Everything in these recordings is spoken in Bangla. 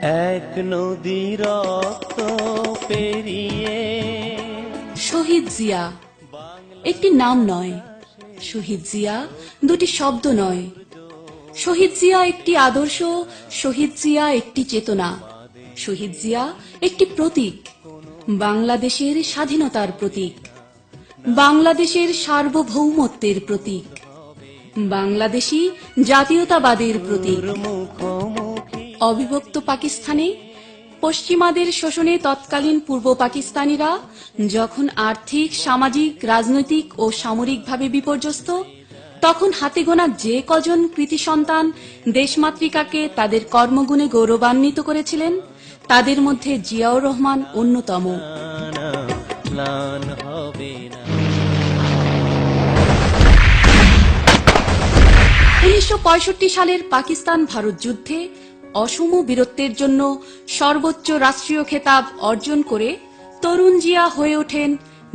এক নদী রক্ত পেরিয়ে। শহীদ জিয়া একটি নাম নয়, শহীদ জিয়া দুটি শব্দ নয়। শহীদ জিয়া একটি আদর্শ, শহীদ জিয়া একটি চেতনা, শহীদ জিয়া একটি প্রতীক, বাংলাদেশের স্বাধীনতার প্রতীক, বাংলাদেশের সার্বভৌমত্বের প্রতীক, বাংলাদেশী জাতীয়তাবাদের প্রতীক। অবিভক্ত পাকিস্তানে পশ্চিমাদের শোষণে তৎকালীন পূর্ব পাকিস্তানিরা যখন আর্থিক, সামাজিক, রাজনৈতিক ও সামরিকভাবে বিপর্যস্ত, তখন হাতে গোনা যে কজন কৃতি সন্তান দেশমাতৃকাকে তাদের কর্মগুণে গৌরবান্বিত করেছিলেন, তাদের মধ্যে জিয়াউর রহমান অন্যতম। 1965 সালের পাকিস্তান ভারত যুদ্ধে অসম বীরত্বের জন্য সর্বোচ্চ রাষ্ট্রীয় খেতাব অর্জন করে তরুণ জিয়া হয়ে ওঠেন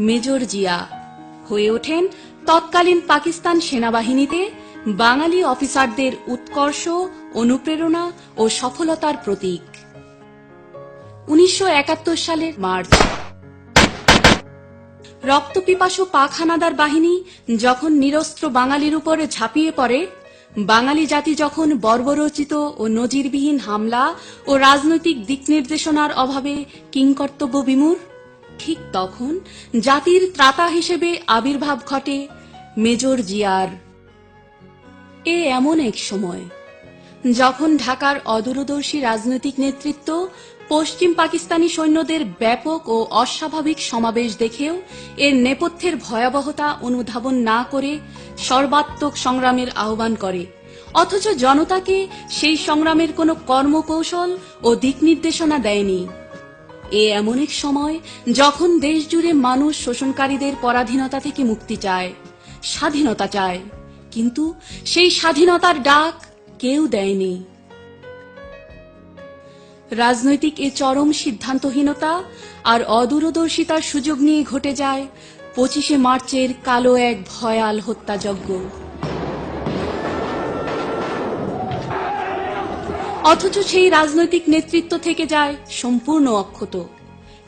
মেজর জিয়া, হয়ে ওঠেন তৎকালীন পাকিস্তান সেনাবাহিনীতে বাঙালি অফিসারদের উৎকর্ষ, অনুপ্রেরণা ও সফলতার প্রতীক। 1971 সালের মার্চ, রক্তপিপাসু পাক হানাদার বাহিনী যখন নিরস্ত্র বাঙালির উপরে ঝাঁপিয়ে পড়ে, বাঙালি জাতি যখন বর্বরচিত ও নজিরবিহীন হামলা ও রাজনৈতিক দিক নির্দেশনার অভাবে কিংকর্তব্য বিমূঢ়, ঠিক তখন জাতির ত্রাতা হিসেবে আবির্ভাব ঘটে মেজর জিয়ার। এ এমন এক সময় যখন ঢাকার অদূরদর্শী রাজনৈতিক নেতৃত্ব পশ্চিম পাকিস্তানি সৈন্যদের ব্যাপক ও অস্বাভাবিক সমাবেশ দেখেও এর নেপথ্যের ভয়াবহতা অনুধাবন না করে সর্বাত্মক সংগ্রামের আহ্বান করে, অথচ জনতাকে সেই সংগ্রামের কোনো কর্মকৌশল ও দিক নির্দেশনা দেয়নি। এ এমন এক সময় যখন দেশ জুড়ে মানুষ শোষণকারীদের পরাধীনতা থেকে মুক্তি চায়, স্বাধীনতা চায়, কিন্তু সেই স্বাধীনতার ডাক কেউ দেয়নি। রাজনৈতিক এ চরম সিদ্ধান্তহীনতা আর অদূরদর্শিতার সুযোগ নিয়ে ঘটে যায় 25শে মার্চের কালো এক ভয়াল হত্যাযজ্ঞ। অথচ সেই রাজনৈতিক নেতৃত্ব থেকে যায় সম্পূর্ণ অক্ষত,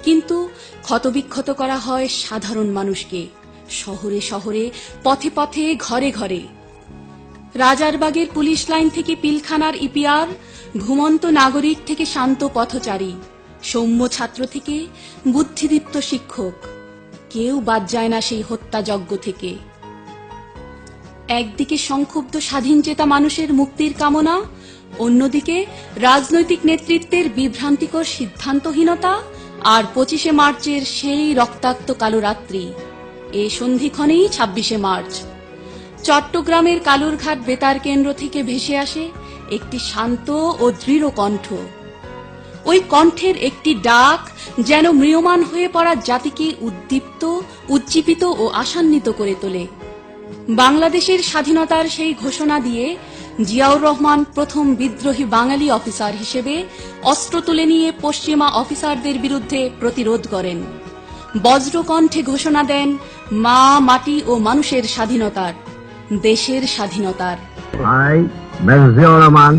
কিন্তু ক্ষতবিক্ষত করা হয় সাধারণ মানুষকে, শহরে শহরে, পথে পথে, ঘরে ঘরে। রাজারবাগের পুলিশ লাইন থেকে পিলখানার ইপিআর, ঘুমন্ত নাগরিক থেকে শান্ত পথচারী, সৌম্য ছাত্র থেকে বুদ্ধিদীপ্ত শিক্ষক, কেউ বাদ যায় না সেই হত্যাযজ্ঞ থেকে। একদিকে সংক্ষুব্ধ স্বাধীনচেতা মানুষের মুক্তির কামনা, অন্যদিকে রাজনৈতিক নেতৃত্বের বিভ্রান্তিকর সিদ্ধান্তহীনতা, আর 25শে মার্চের সেই রক্তাক্ত কালো রাত্রি। এ সন্ধিক্ষণেই 26শে মার্চ চট্টগ্রামের কালুরঘাট বেতার কেন্দ্র থেকে ভেসে আসে একটি শান্ত ও দৃঢ় কণ্ঠ। ওই কণ্ঠের একটি ডাক যেন ম্রিয়মাণ হয়ে পড়া জাতিকে উদ্দীপ্ত, উজ্জীবিত ও আশান্বিত করে তোলে। বাংলাদেশের স্বাধীনতার সেই ঘোষণা দিয়ে জিয়াউর রহমান প্রথম বিদ্রোহী বাঙালি অফিসার হিসেবে অস্ত্র তুলে নিয়ে পশ্চিমা অফিসারদের বিরুদ্ধে প্রতিরোধ করেন। বজ্রকণ্ঠে ঘোষণা দেন মা, মাটি ও মানুষের স্বাধীনতার, দেশের স্বাধীনতার। I, Major Ziaur Rahman,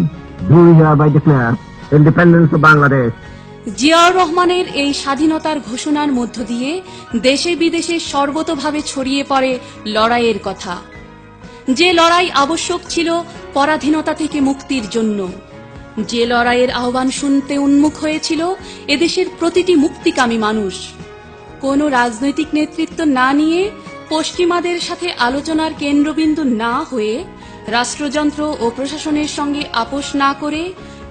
do hereby declare independence of Bangladesh. Ziaur রহমানের এই স্বাধীনতার ঘোষণার মধ্য দিয়ে দেশে বিদেশে সর্বতোভাবে ছড়িয়ে পড়ে লড়াইয়ের কথা। যে লড়াই আবশ্যক ছিল পরাধীনতা থেকে মুক্তির জন্য, যে লড়াইয়ের আহ্বান শুনতে উন্মুখ হয়েছিল এদেশের প্রতিটি মুক্তিকামী মানুষ। কোনো রাজনৈতিক নেতৃত্ব না নিয়ে, পশ্চিমাদের সাথে আলোচনার কেন্দ্রবিন্দু না হয়ে, রাষ্ট্রযন্ত্র ও প্রশাসনের সঙ্গে আপোষ না করে,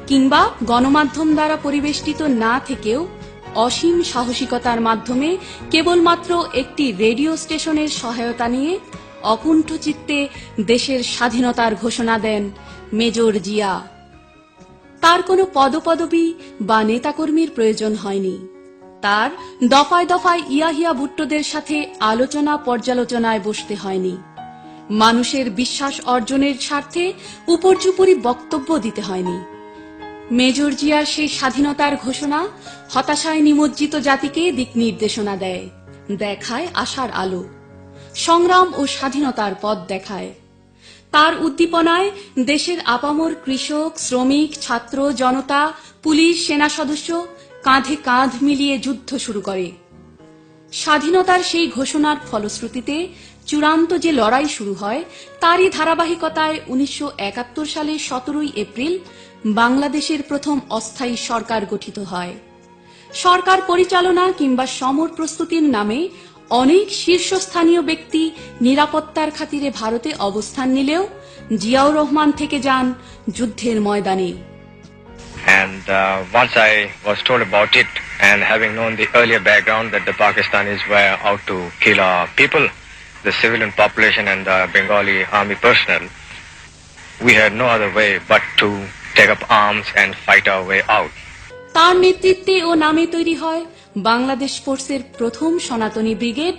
কিংবা গণমাধ্যম দ্বারা পরিবেষ্টিত না থেকেও অসীম সাহসিকতার মাধ্যমে কেবলমাত্র একটি রেডিও স্টেশনের সহায়তা নিয়ে অকুণ্ঠ চিত্তে দেশের স্বাধীনতার ঘোষণা দেন মেজর জিয়া। তার কোনো পদপদবি বা নেতাকর্মীর প্রয়োজন হয়নি। তার দফায় দফায় ইয়াহিয়া ভুট্টোদের সাথে আলোচনা পর্যালোচনায় বসতে হয়নি। মানুষের বিশ্বাস অর্জনের স্বার্থে উপর্যুপরি বক্তব্য দিতে হয়নি। মেজর জিয়ার সেই স্বাধীনতার ঘোষণা হতাশায় নিমজ্জিত জাতিকে দিক নির্দেশনা দেয়, দেখায় আশার আলো, সংগ্রাম ও স্বাধীনতার পথ দেখায়। তার উদ্দীপনায় দেশের আপামর কৃষক, শ্রমিক, ছাত্র জনতা পুলিশ সেনা সদস্য কাঁধে কাঁধ মিলিয়ে যুদ্ধ শুরু করে। স্বাধীনতার সেই ঘোষণার ফলশ্রুতিতে চূড়ান্ত যে লড়াই শুরু হয় তারই ধারাবাহিকতায় 1971 সালে 17 এপ্রিল বাংলাদেশের প্রথম অস্থায়ী সরকার গঠিত হয়। সরকার পরিচালনা কিংবা সমর প্রস্তুতির নামে অনেক শীর্ষস্থানীয় ব্যক্তি নিরাপত্তার খাতিরে ভারতে অবস্থান নিলেও জিয়াউর রহমান থেকে যান যুদ্ধের ময়দানে। And once I was told about it, and having known the earlier background that the Pakistanis were out to kill our people, the civilian population and the Bengali army personnel, we had no other way but to take up arms and fight our way out. তার নেতৃত্বে ও নামে তৈরি হয় বাংলাদেশ ফোর্সের প্রথম সনাতনী ব্রিগেড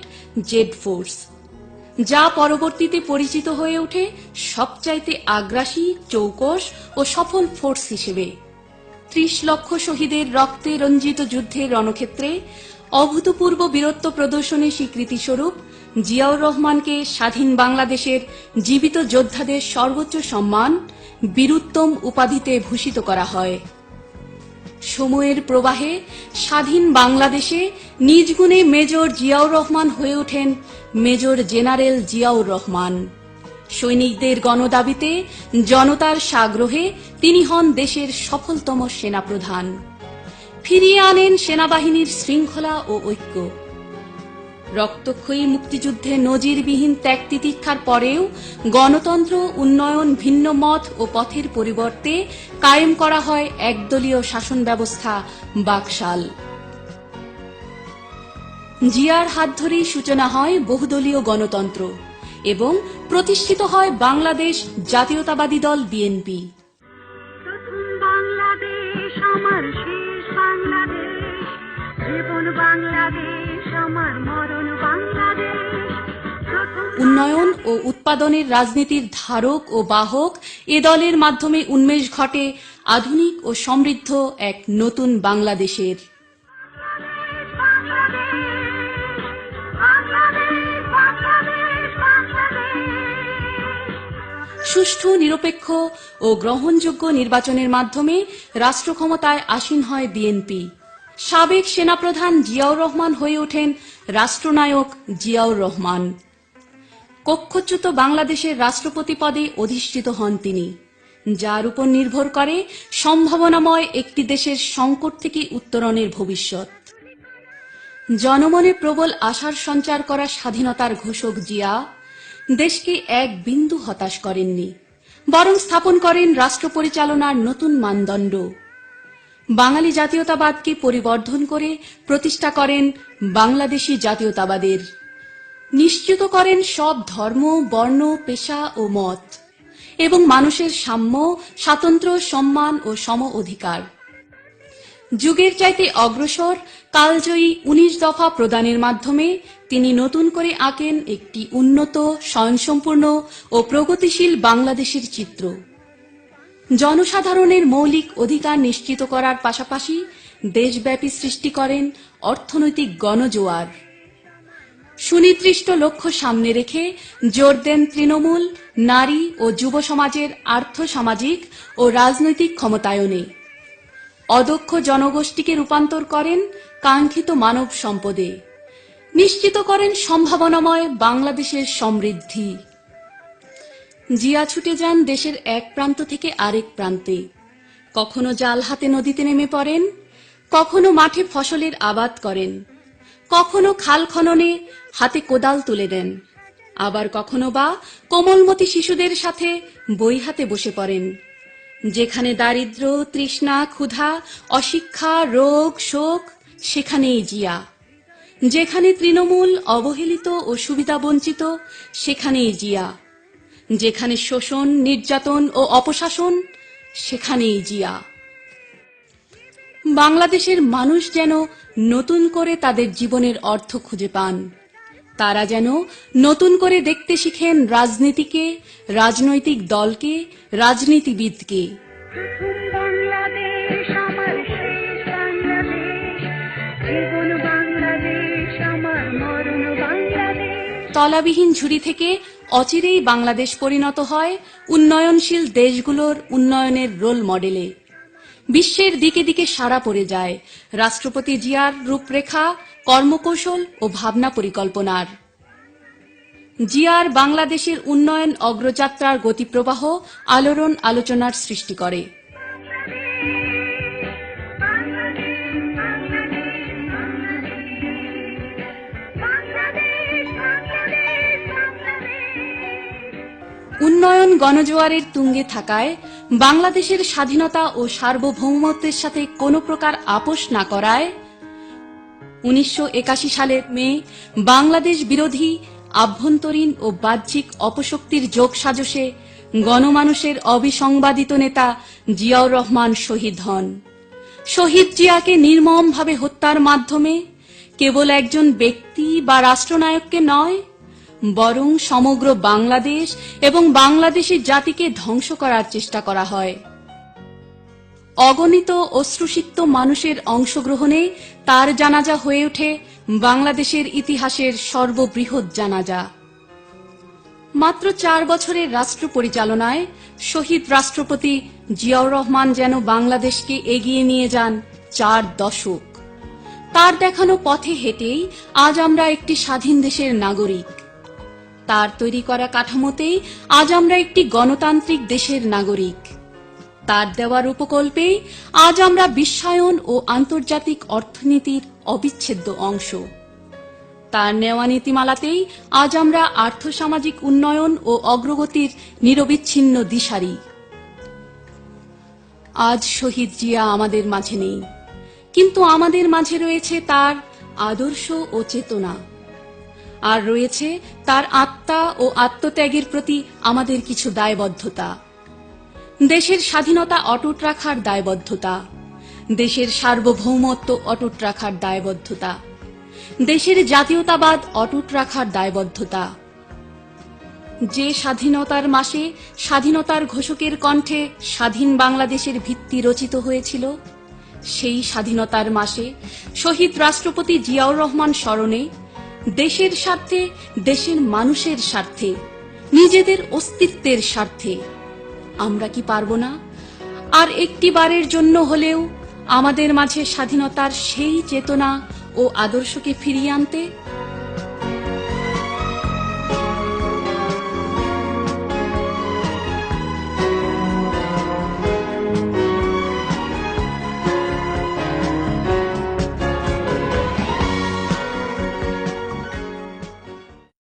জেড ফোর্স, যা পরবর্তীতে পরিচিত হয়ে ওঠে সবচাইতে আগ্রাসী, চৌকস ও সফল ফোর্স হিসেবে। 30 লক্ষ শহীদের রক্তে রঞ্জিত যুদ্ধের রণক্ষেত্রে অভূতপূর্ব বীরত্ব প্রদর্শনের স্বীকৃতিস্বরূপ জিয়াউর রহমানকে স্বাধীন বাংলাদেশের জীবিত যোদ্ধাদের সর্বোচ্চ সম্মান বীরুত্তম উপাধিতে ভূষিত করা হয়। সময়ের প্রবাহে স্বাধীন বাংলাদেশে নিজ গুণে মেজর জিয়াউর রহমান হয়ে ওঠেন মেজর জেনারেল জিয়াউর রহমান। সৈনিকদের গণদাবিতে, জনতার সাগ্রহে তিনি হন দেশের সফলতম সেনাপ্রধান। ফিরিয়ে আনেন সেনাবাহিনীর শৃঙ্খলা ও ঐক্য। রক্তক্ষয়ী মুক্তিযুদ্ধে নজিরবিহীন ত্যাগ তিতিক্ষার পরেও গণতন্ত্র, উন্নয়ন, ভিন্ন মত ও পথের পরিবর্তে কায়েম করা হয় একদলীয় শাসন ব্যবস্থা বাকশাল। জিয়ার হাত ধরেই সূচনা হয় বহুদলীয় গণতন্ত্র এবং প্রতিষ্ঠিত হয় বাংলাদেশ জাতীয়তাবাদী দল বিএনপি। প্রথম বাংলাদেশ আমার শেষ বাংলাদেশ, জীবন বাংলাদেশ আমার মরণ বাংলাদেশ। উন্নয়ন ও উৎপাদনের রাজনীতির ধারক ও বাহক এ দলের মাধ্যমে উন্মেষ ঘটে আধুনিক ও সমৃদ্ধ এক নতুন বাংলাদেশের। সুষ্ঠু, নিরপেক্ষ ও গ্রহণযোগ্য নির্বাচনের মাধ্যমে রাষ্ট্র ক্ষমতায় আসীন হয় বিএনপি। সাবেক সেনাপ্রধান জিয়াউর রহমান হয়ে ওঠেন রাষ্ট্রনায়ক জিয়াউর রহমান। কক্ষচ্যুত বাংলাদেশের রাষ্ট্রপতি পদে অধিষ্ঠিত হন তিনি, যার উপর নির্ভর করে সম্ভাবনাময় একটি দেশের সংকট থেকে উত্তরণের ভবিষ্যৎ। জনমনে প্রবল আশার সঞ্চার করা স্বাধীনতার ঘোষক জিয়া দেশকে এক বিন্দু হতাশ করেননি, বরং স্থাপন করেন রাষ্ট্র পরিচালনার নতুন মানদণ্ড। বাঙালি জাতীয়তাবাদকে পরিবর্ধন করে প্রতিষ্ঠা করেন বাংলাদেশী জাতীয়তাবাদের। নিশ্চিত করেন সব ধর্ম, বর্ণ, পেশা ও মত এবং মানুষের সাম্য, স্বাতন্ত্র্য, সম্মান ও সম অধিকার। যুগের চাইতে অগ্রসর কালজয়ী 19 দফা প্রদানের মাধ্যমে তিনি নতুন করে আঁকেন একটি উন্নত, স্বয়ংসম্পূর্ণ ও প্রগতিশীল বাংলাদেশের চিত্র। জনসাধারণের মৌলিক অধিকার নিশ্চিত করার পাশাপাশি দেশব্যাপী সৃষ্টি করেন অর্থনৈতিক গণজোয়ার। সুনির্দিষ্ট লক্ষ্য সামনে রেখে জোর দেন তৃণমূল, নারী ও যুব সমাজের আর্থ-সামাজিক ও রাজনৈতিক ক্ষমতায়নে। অদক্ষ জনগোষ্ঠীকে রূপান্তর করেন কাঙ্ক্ষিত মানব সম্পদে। নিশ্চিত করেন সম্ভাবনাময় বাংলাদেশের সমৃদ্ধি। জিয়া ছুটে যান দেশের এক প্রান্ত থেকে আরেক প্রান্তে। কখনো জাল হাতে নদীতে নেমে পড়েন, কখনো মাঠে ফসলের আবাদ করেন, কখনো খাল খননে হাতে কোদাল তুলে দেন, আবার কখনো বা কোমলমতি শিশুদের সাথে বই হাতে বসে পড়েন। যেখানে দারিদ্র, তৃষ্ণা, ক্ষুধা, অশিক্ষা, রোগ, শোক, সেখানেই জিয়া। যেখানে তৃণমূল অবহেলিত ও সুবিধাবঞ্চিত, সেখানেই জিয়া। যেখানে শোষণ, নির্যাতন ও অপশাসন, সেখানেই জিয়া। বাংলাদেশের মানুষ যেন নতুন করে তাদের জীবনের অর্থ খুঁজে পান। তারা যেন নতুন করে দেখতে শিখেন রাজনীতিকে, রাজনৈতিক দলকে, রাজনীতিবিদকে। প্রথম বাংলাদেশ আমার শেষ বাংলাদেশ, জীবন বাংলাদেশ আমার মরণ বাংলাদেশ। তলাবিহীন ঝুড়ি থেকে অচিরেই বাংলাদেশ পরিণত হয় উন্নয়নশীল দেশগুলোর উন্নয়নের রোল মডেলে। বিশ্বের দিকে দিকে সাড়া পড়ে যায় রাষ্ট্রপতি জিয়ার রূপরেখা, কর্মকৌশল ও ভাবনা পরিকল্পনার। জিয়ার বাংলাদেশের উন্নয়ন অগ্রযাত্রার গতিপ্রবাহ আলোড়ন আলোচনার সৃষ্টি করে। উন্নয়ন গণজোয়ারের তুঙ্গে থাকায় বাংলাদেশের স্বাধীনতা ও সার্বভৌমত্বের সাথে কোনো প্রকার আপোষ না করায় 1981 সালের মে বাংলাদেশ বিরোধী আভ্যন্তরীণ ও বাহ্যিক অপশক্তির যোগসাজশে গণমানুষের অবিসংবাদিত নেতা জিয়াউর রহমান শহীদ হন। শহীদ জিয়াকে নির্মমভাবে হত্যার মাধ্যমে কেবল একজন ব্যক্তি বা রাষ্ট্রনায়ককে নয়, বরং সমগ্র বাংলাদেশ এবং বাংলাদেশী জাতিকে ধ্বংস করার চেষ্টা করা হয়। অগণিত অশ্রুসিক্ত মানুষের অংশগ্রহণে তার জানাজা হয়ে ওঠে বাংলাদেশের ইতিহাসের সর্ববৃহৎ জানাজা। মাত্র 4 বছরের রাষ্ট্র পরিচালনায় শহীদ রাষ্ট্রপতি জিয়াউর রহমান যেন বাংলাদেশকে এগিয়ে নিয়ে যান 4 দশক। তার দেখানো পথে হেঁটেই আজ আমরা একটি স্বাধীন দেশের নাগরিক। তার তৈরি করা কাঠামোতেই আজ আমরা একটি গণতান্ত্রিক দেশের নাগরিক। তার দেওয়া রূপকল্পেই আজ আমরা বিশ্বায়ন ও আন্তর্জাতিক অর্থনীতির অবিচ্ছেদ্য অংশ। তার নেওয়া নীতিমালাতেই আজ আমরা আর্থসামাজিক উন্নয়ন ও অগ্রগতির নিরবিচ্ছিন্ন দিশারি। আজ শহীদ জিয়া আমাদের মাঝে নেই, কিন্তু আমাদের মাঝে রয়েছে তার আদর্শ ও চেতনা, আর রয়েছে তার আত্মা ও আত্মত্যাগের প্রতি আমাদের কিছু দায়বদ্ধতা। দেশের স্বাধীনতা অটুট রাখার দায়বদ্ধতা, দেশের সার্বভৌমত্ব অটুট রাখার দায়বদ্ধতা, দেশের জাতীয়তাবাদ অটুট রাখার দায়বদ্ধতা। যে স্বাধীনতার মাসে স্বাধীনতার ঘোষকের কণ্ঠে স্বাধীন বাংলাদেশের ভিত্তি রচিত হয়েছিল, সেই স্বাধীনতার মাসে শহীদ রাষ্ট্রপতি জিয়াউর রহমান স্মরণে দেশের স্বার্থে, দেশের মানুষের স্বার্থে, নিজেদের অস্তিত্বের স্বার্থে আমরা কি পারব না আর একটি বারের জন্য হলেও আমাদের মাঝে স্বাধীনতার সেই চেতনা ও আদর্শকে ফিরিয়ে আনতে?